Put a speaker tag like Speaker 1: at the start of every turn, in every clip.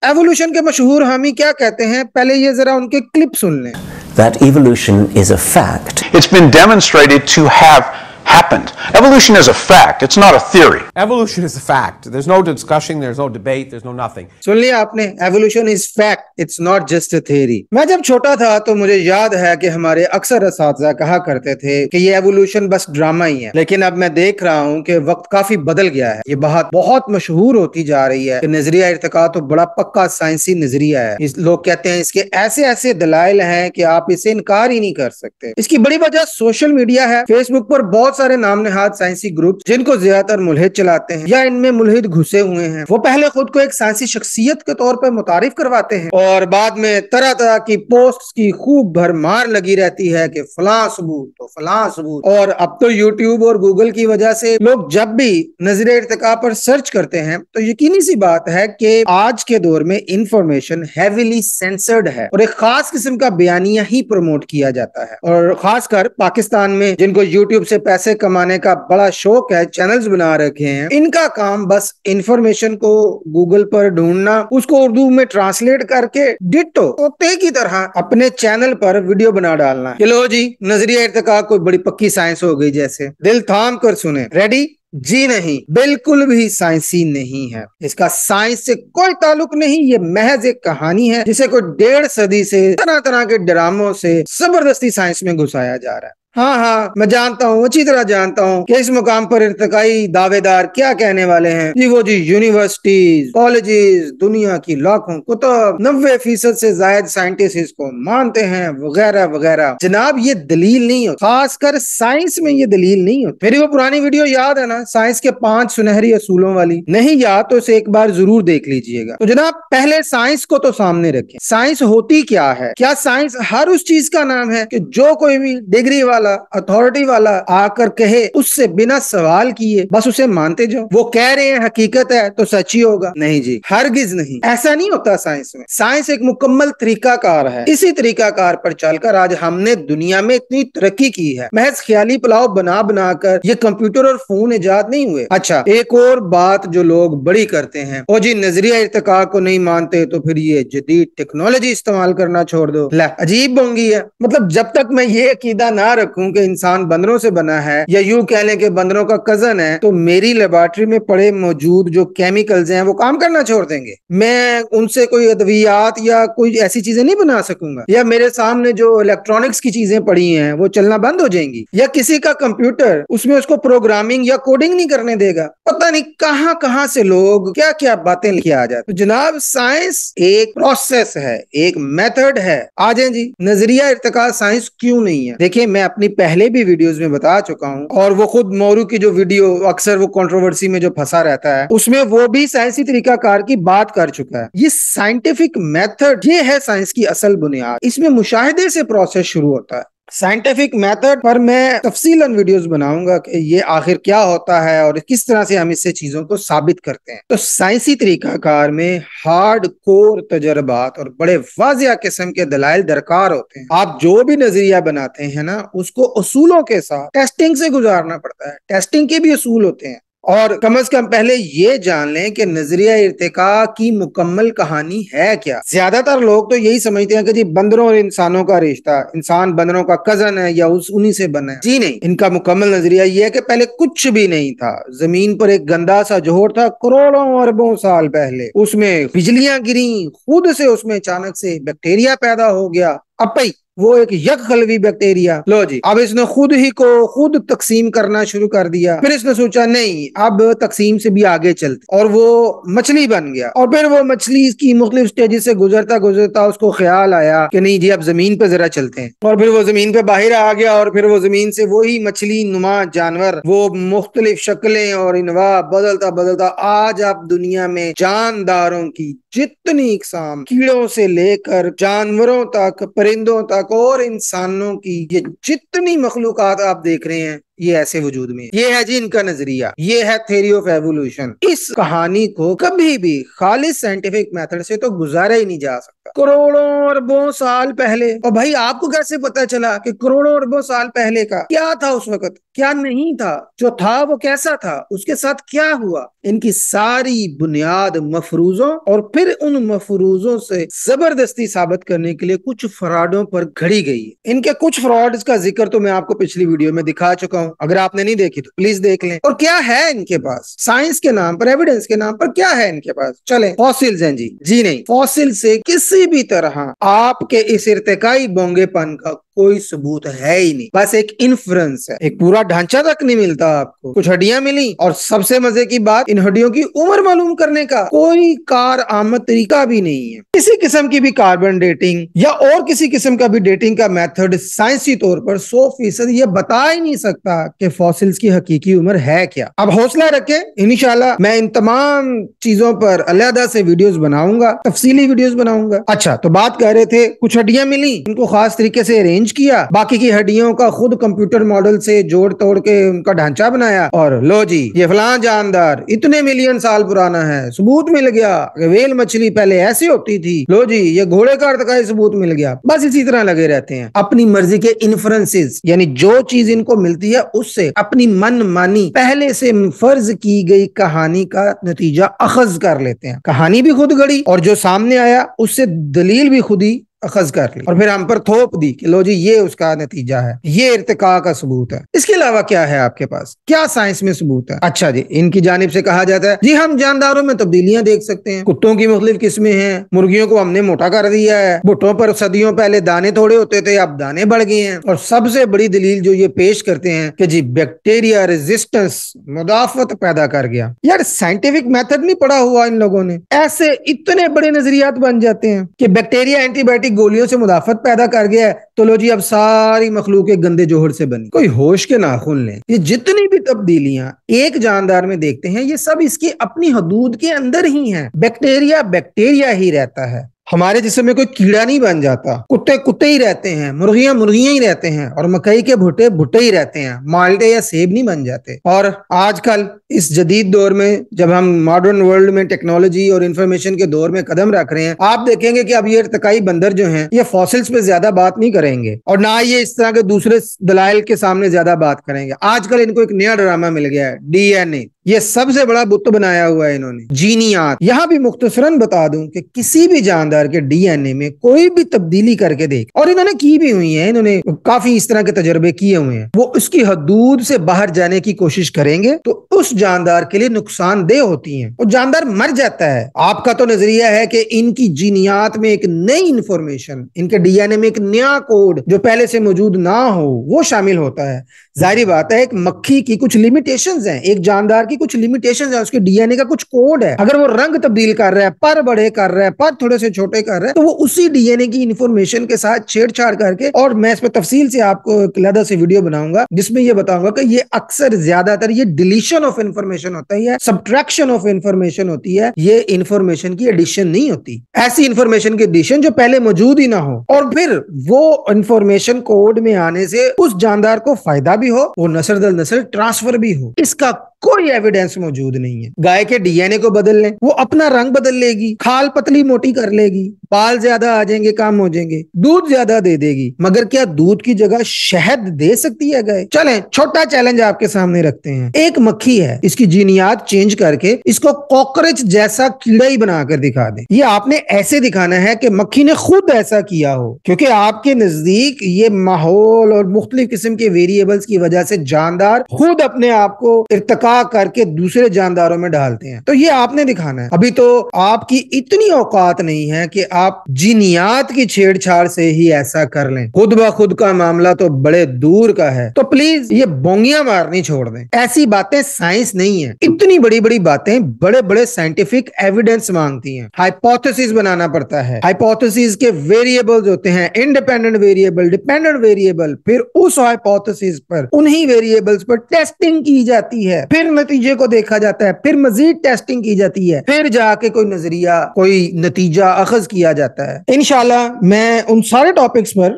Speaker 1: Evolution के मशहूर हामी क्या कहते हैं, पहले ये जरा उनके क्लिप सुन लें।
Speaker 2: That evolution is a fact.
Speaker 3: It's been demonstrated to have happened. Evolution is a fact. It's not a theory.
Speaker 4: Evolution is a fact. There's no discussion, there's no debate, there's no nothing.
Speaker 1: सुन लिया आपने, evolution is fact, it's not just a theory. मैं जब छोटा था तो मुझे याद है कि हमारे अक्सर असातिज़ा कहा करते थे कि ये एवोल्यूशन बस ड्रामा ही है, लेकिन अब मैं देख रहा हूँ कि वक्त काफी बदल गया है। ये बात बहुत मशहूर होती जा रही है कि नजरिया इर्तिका तो बड़ा पक्का साइंसी नजरिया है। लोग कहते हैं इसके ऐसे ऐसे दलाइल हैं कि आप इसे इनकार ही नहीं कर सकते। इसकी बड़ी वजह सोशल मीडिया है। फेसबुक पर बहुत सारे नाम नहाद साइंसी ग्रुप जिनको ज्यादातर मुल्हिद चलाते हैं या इनमें मुल्हिद घुसे हुए हैं, वो पहले खुद को एक साइंसी शख्सियत के तौर पर मुतारिफ करवाते हैं और बाद में तरह तरह की पोस्ट की खूब भरमार लगी रहती है कि फलां सबूत तो फलां सबूत। और अब तो यूट्यूब और गूगल की वजह से लोग जब भी नजरिया इर्तिका पर सर्च करते हैं तो यकीनी सी बात है कि आज के दौर में इंफॉर्मेशन हैवीली सेंसर्ड है और एक खास किस्म का बयानिया ही प्रमोट किया जाता है। और खासकर पाकिस्तान में जिनको यूट्यूब से पैसे कमाने का बड़ा शौक है, चैनल्स बना रखे हैं, इनका काम बस इंफॉर्मेशन को गूगल पर ढूंढना, उसको उर्दू में ट्रांसलेट करके डिट्टो तोते की तरह अपने चैनल पर वीडियो बना डालना। लो जी, नजरिया इर्तिका कोई बड़ी पक्की साइंस हो गई जैसे। दिल थाम कर सुने, रेडी? जी नहीं, बिल्कुल भी साइंसी नहीं है। इसका साइंस से कोई ताल्लुक नहीं। ये महज एक कहानी है जिसे कोई 1.5 सदी से तरह तरह के ड्रामों से जबरदस्ती साइंस में घुसाया जा रहा है। हाँ, मैं जानता हूँ, अच्छी तरह जानता हूँ कि इस मुकाम पर इर्तिकाई दावेदार क्या कहने वाले हैं। जी वो जी, यूनिवर्सिटीज, कॉलेजेस, दुनिया की लाखों कुतुब, 90% से ज्यादा साइंटिस्ट इसको मानते हैं, वगैरह वगैरह। जनाब ये दलील नहीं हो, खासकर साइंस में ये दलील नहीं हो। मेरी वो पुरानी वीडियो याद है ना, साइंस के 5 सुनहरी असूलों वाली? नहीं याद तो इसे एक बार जरूर देख लीजिएगा। तो जनाब पहले साइंस को तो सामने रखें। साइंस होती क्या है? क्या साइंस हर उस चीज का नाम है कि जो कोई भी डिग्री वाला, अथॉरिटी वाला आकर कहे, उससे बिना सवाल किए बस उसे मानते जाओ? वो कह रहे हैं हकीकत है तो सच ही होगा? नहीं जी, हरगिज नहीं, ऐसा नहीं होता साइंस में। साइंस एक मुकम्मल तरीकाकार है। इसी तरीकाकार पर चलकर आज हमने दुनिया में इतनी तरक्की की है। महज ख्याली पुलाव बना बनाकर ये कंप्यूटर और फोन इजाद नहीं हुए। अच्छा, एक और बात जो लोग बड़ी करते हैं, ओ जी नजरिया इर्तिका को नहीं मानते तो फिर ये जदीद टेक्नोलॉजी इस्तेमाल करना छोड़ दो। अजीब बोंगी है। मतलब जब तक मैं ये अकीदा ना रखूं कि इंसान बंदरों से बना है या यूं कह लें कि बंदरों का कजन है, तो मेरी लेबोरेटरी में पड़े मौजूद जो केमिकल्स हैं वो काम करना छोड़ देंगे। मैं उनसे कोई अद्वियात या कोई ऐसी चीजें नहीं बना सकूंगा, या मेरे सामने जो इलेक्ट्रॉनिक्स की चीजें पड़ी हैं वो चलना बंद हो जाएंगी, या किसी का कंप्यूटर उसमें उसको प्रोग्रामिंग या कोडिंग नहीं करने देगा। पता नहीं कहां कहां से लोग क्या क्या बातें लेके आ जाते। तो जनाब साइंस एक प्रोसेस है, एक मेथड है। आ जाए जी, नजरिया इर्तिका साइंस क्यों नहीं है? देखिए मैं अपनी पहले भी वीडियोस में बता चुका हूं, और वो खुद मोरू की जो वीडियो अक्सर वो कंट्रोवर्सी में जो फंसा रहता है, उसमें वो भी साइंसी तरीकाकार की बात कर चुका है। ये साइंटिफिक मेथड, ये है साइंस की असल बुनियाद। इसमें मुशाहिदे से प्रोसेस शुरू होता है। साइंटिफिक मेथड पर मैं तफसीलन वीडियोस बनाऊंगा कि ये आखिर क्या होता है और किस तरह से हम इससे चीजों को साबित करते हैं। तो साइंसी तरीकाकार में हार्ड कोर तजर्बात और बड़े वाजिया किस्म के दलाइल दरकार होते हैं। आप जो भी नजरिया बनाते हैं ना, उसको उसूलों के साथ टेस्टिंग से गुजारना पड़ता है। टेस्टिंग के भी उसूल होते हैं। और कम से कम पहले ये जान लें कि नजरिया इर्तिका की मुकम्मल कहानी है क्या। ज्यादातर लोग तो यही समझते हैं कि जी बंदरों और इंसानों का रिश्ता, इंसान बंदरों का कजन है या उन्हीं से बना है। जी नहीं, इनका मुकम्मल नजरिया ये है कि पहले कुछ भी नहीं था। जमीन पर एक गंदा सा जोहर था करोड़ों अरबों साल पहले। उसमें बिजलियां गिरी, खुद से उसमें अचानक से बैक्टीरिया पैदा हो गया। अपई वो एक यकखलवी बैक्टीरिया। लो जी, अब इसने खुद ही को खुद तकसीम करना शुरू कर दिया। फिर इसने सोचा नहीं, अब तकसीम से भी आगे चलते, और वो मछली बन गया। और फिर वो मछली की मुख्तलिफ स्टेजेस से गुजरता गुजरता उसको ख्याल आया कि नहीं जी अब जमीन पे जरा चलते हैं। और फिर वो जमीन पे बाहर आ गया, और फिर वो जमीन से वही मछली नुमा जानवर, वो मुख्तलिफ शक्लें और इनवा बदलता बदलता आज आप दुनिया में जानदारों की जितनी इकसाम, कीड़ों से लेकर जानवरों तक, परिंदों तक और इंसानों की, ये जितनी मखलूकात आप देख रहे हैं, ये ऐसे वजूद में। ये है जी इनका नजरिया, ये है थ्योरी ऑफ एवोल्यूशन। इस कहानी को कभी भी खालिस साइंटिफिक मेथड से तो गुजारा ही नहीं जा सकता। करोड़ों अरबों साल पहले, और भाई आपको कैसे पता चला कि करोड़ों अरबों साल पहले का क्या था, उस वक्त क्या नहीं था, जो था वो कैसा था, उसके साथ क्या हुआ? इनकी सारी बुनियाद मफरूजों और फिर उन मफरूजों से जबरदस्ती साबित करने के लिए कुछ फ्रॉडों पर घड़ी गई है। इनके कुछ फ्रॉड्स का जिक्र तो मैं आपको पिछली वीडियो में दिखा चुका हूं, अगर आपने नहीं देखी तो प्लीज देख लें। और क्या है इनके पास साइंस के नाम पर, एविडेंस के नाम पर क्या है इनके पास? चलें, फॉसिल्स हैं जी नहीं, फॉसिल से किसी भी तरह आपके इस इर्तिकाई बोंगेपन का कोई सबूत है ही नहीं, बस एक इन्फ्रेंस है। एक पूरा ढांचा तक नहीं मिलता आपको, कुछ हड्डियां मिली, और सबसे मजे की बात, इन हड्डियों की उम्र मालूम करने का कोई कार आमद तरीका भी नहीं है। किसी किस्म की भी कार्बन डेटिंग या और किसी किस्म का भी डेटिंग का मेथड साइंसी तौर पर 100% ये बता ही नहीं सकता कि फॉसिल्स की हकीकी उम्र है क्या। अब हौसला रखें, इंशाल्लाह मैं इन तमाम चीजों पर अलहदा से वीडियोस बनाऊंगा, तफसीली वीडियोस बनाऊंगा। अच्छा, तो बात कर रहे थे, कुछ हड्डियां मिली, उनको खास तरीके से अरेंज किया, बाकी की हड्डियों का खुद कंप्यूटर मॉडल से जोड़ तोड़ के उनका ढांचा बनाया, और लो जी ये फलां जानदार इतने मिलियन साल पुराना है, सबूत मिल गया कि व्हेल मछली पहले ऐसी होती थी, लो जी ये घोड़े का अर्थ सबूत मिल गया। बस इसी तरह लगे रहते हैं, अपनी मर्जी के इन्फ्रेंसेस, यानी जो चीज इनको मिलती है उससे अपनी मन मानी पहले से फर्ज की गई कहानी का नतीजा अखज कर लेते हैं। कहानी भी खुद गढ़ी और जो सामने आया उससे दलील भी खुद ही अखज कर ली, और फिर हम पर थोप दी कि लो जी ये उसका नतीजा है, ये इर्तिका का सबूत है। इसके अलावा क्या है आपके पास, क्या साइंस में सबूत है? अच्छा जी, इनकी जानिब से कहा जाता है जी हम जानदारों में तब्दीलियां देख सकते हैं, कुत्तों की मुख्तलिफ किस्में हैं, मुर्गियों को हमने मोटा कर दिया है, भुट्टों पर सदियों पहले दाने थोड़े होते थे, अब दाने बढ़ गए हैं, और सबसे बड़ी दलील जो ये पेश करते हैं कि जी बैक्टीरिया रेजिस्टेंस मुदाफत पैदा कर गया। यार साइंटिफिक मेथड नहीं पढ़ा हुआ इन लोगों ने, ऐसे इतने बड़े नजरियात बन जाते हैं कि बैक्टीरिया एंटीबायोटिक गोलियों से मुदाफत पैदा कर गया है, तो लो जी अब सारी मखलूक एक गंदे जोहर से बनी। कोई होश के नाखून लें, ये जितनी भी तब्दीलियां एक जानदार में देखते हैं ये सब इसकी अपनी हदूद के अंदर ही हैं। बैक्टीरिया बैक्टीरिया ही रहता है, हमारे जिस्म में कोई कीड़ा नहीं बन जाता, कुत्ते कुत्ते ही रहते हैं, मुर्गियां मुर्गियां ही रहते हैं, और मकई के भुट्टे भुट्टे ही रहते हैं, माल्टे या सेब नहीं बन जाते। और आजकल इस जदीद दौर में जब हम मॉडर्न वर्ल्ड में टेक्नोलॉजी और इंफॉर्मेशन के दौर में कदम रख रहे हैं, आप देखेंगे कि अब ये इर्तिकाई बंदर जो हैं ये फॉसिल्स पे ज्यादा बात नहीं करेंगे, और ना ये इस तरह के दूसरे दलाइल के सामने ज्यादा बात करेंगे। आजकल इनको एक नया ड्रामा मिल गया है, डीएनए, ये सबसे बड़ा बुत बनाया हुआ है इन्होंने, जीनियात। यहां भी मुख्तसरन बता दूं कि किसी भी जानदार के डीएनए में कोई भी तब्दीली करके देख, और इन्होंने की भी हुई है, इन्होंने काफी इस तरह के तजर्बे किए हुए हैं, वो उसकी हदूद से बाहर जाने की कोशिश करेंगे तो उस जानदार के लिए नुकसानदेह होती हैं, और जानदार मर जाता है। आपका तो नजरिया है कि इनकी जीनियात में एक नई इंफॉर्मेशन, इनके डीएनए में एक नया कोड जो पहले से मौजूद ना हो वो शामिल होता है। जाहिर बात है एक मक्खी की कुछ लिमिटेशंस हैं, एक जानदार की कुछ लिमिटेशंस हैं, उसके डीएनए का कुछ कोड है। अगर वो रंग तब्दील कर रहा है, पर बड़े कर रहा है, पर थोड़े से छोटे कर रहा है, तो वो उसी डीएनए की इंफॉर्मेशन के साथ छेड़छाड़ करके, और मैं इस पर तफसील से आपको एक अलग से वीडियो बनाऊंगा जिसमें ये बताऊंगा कि ये अक्सर ज्यादातर ये डिलीशन ऑफ इंफॉर्मेशन होता है, सब्ट्रैक्शन ऑफ इंफॉर्मेशन होती है, ये इंफॉर्मेशन की एडिशन नहीं होती। ऐसी इंफॉर्मेशन की एडिशन जो पहले मौजूद ही ना हो, और फिर वो इंफॉर्मेशन कोड में आने से उस जानदार को फायदा भी हो, वो नस्ल दर नस्ल ट्रांसफर भी हो, इसका कोई एविडेंस मौजूद नहीं है। गाय के डीएनए को बदल लें, वो अपना रंग बदल लेगी, खाल पतली मोटी कर लेगी, बाल ज्यादा आ जाएंगे, कम हो जाएंगे, दूध ज्यादा दे देगी, मगर क्या दूध की जगह शहद दे सकती है गाय? चलें छोटा चैलेंज आपके सामने रखते हैं, एक मक्खी है, इसकी जीनियात चेंज करके इसको कॉकरोच जैसा कीड़ा ही बनाकर दिखा दें। ये आपने ऐसे दिखाना है कि मक्खी ने खुद ऐसा किया हो, क्योंकि आपके नजदीक ये माहौल और मुख्तलिफ किस्म के वेरिएबल्स की वजह से जानदार खुद अपने आप को इर्तिका करके दूसरे जानदारों में डालते हैं, तो ये आपने दिखाना है। अभी तो आपकी इतनी औकात नहीं है कि आप जीनियात की छेड़छाड़ से ही ऐसा कर लें, खुद ब खुद का मामला तो बड़े दूर का है। तो प्लीज ये बोंगियां मारनी छोड़ दें, ऐसी बातें साइंस नहीं है। इतनी बड़ी बड़ी बातें बड़े बड़े साइंटिफिक एविडेंस मांगती हैं, हाइपोथेसिस बनाना पड़ता है, हाइपोथेसिस के वेरिएबल्स होते हैं, इंडिपेंडेंट वेरिएबल, डिपेंडेंट वेरिएबल, फिर उस हाइपोथेसिस पर उन्हीं वेरिएबल्स पर टेस्टिंग की जाती है, फिर پھر نتیجے کو دیکھا جاتا ہے, پھر مزید ٹیسٹنگ کی جاتی ہے, پھر جا کے کوئی نظریہ کوئی نتیجہ اخذ کیا جاتا ہے. انشاءاللہ میں ان سارے ٹاپکس پر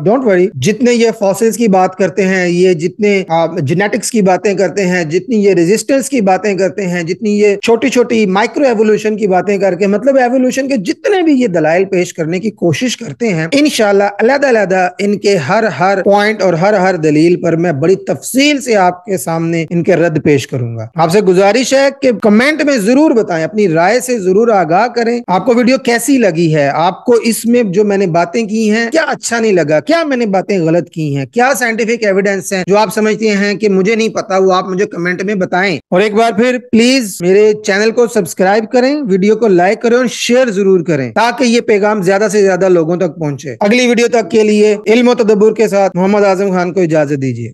Speaker 1: ڈونٹ وری, جتنے یہ فاسلز کی بات کرتے ہیں, یہ جتنے جینیٹکس کی باتیں کرتے ہیں, جتنی یہ ریزسٹنس کی باتیں کرتے ہیں, جتنی یہ چھوٹی چھوٹی مائکرو ایوولوشن کی باتیں کر کے مطلب ایوولوشن کے جتنے بھی یہ دلائل پیش کرنے کی کوشش کرتے ہیں, انشاءاللہ علیحدہ علیحدہ ان کے ہر پوائنٹ اور ہر دلیل پر میں بڑی تفصیل سے آپ کے سامنے ان کے رد پیش کروں گا. آپ سے گزارش ہے کہ کمنٹ میں ضرور بتائیں, اپنی رائے سے ضرور آگاہ کریں, آپ کو ویڈیو کیسی لگی ہے, آپ کو اس میں جو میں نے باتیں کی ہیں کیا اچھا نہیں لگا, کیا میں نے باتیں غلط کی ہیں, کیا سائنٹیفک ایویڈنس ہیں جو آپ سمجھتے ہیں کہ مجھے نہیں پتا, وہ آپ مجھے کمنٹ میں بتائیں. اور ایک بار پھر پلیز میرے چینل کو سبسکرائب کریں, ویڈیو کو لائک کریں اور شیئر ضرور کریں تاکہ یہ پیغام زیادہ سے زیادہ لوگوں تک پہنچے. اگلی ویڈیو تک کے لیے علم و تدبر کے ساتھ محمد اعظم خان کو اجازت دیجیے.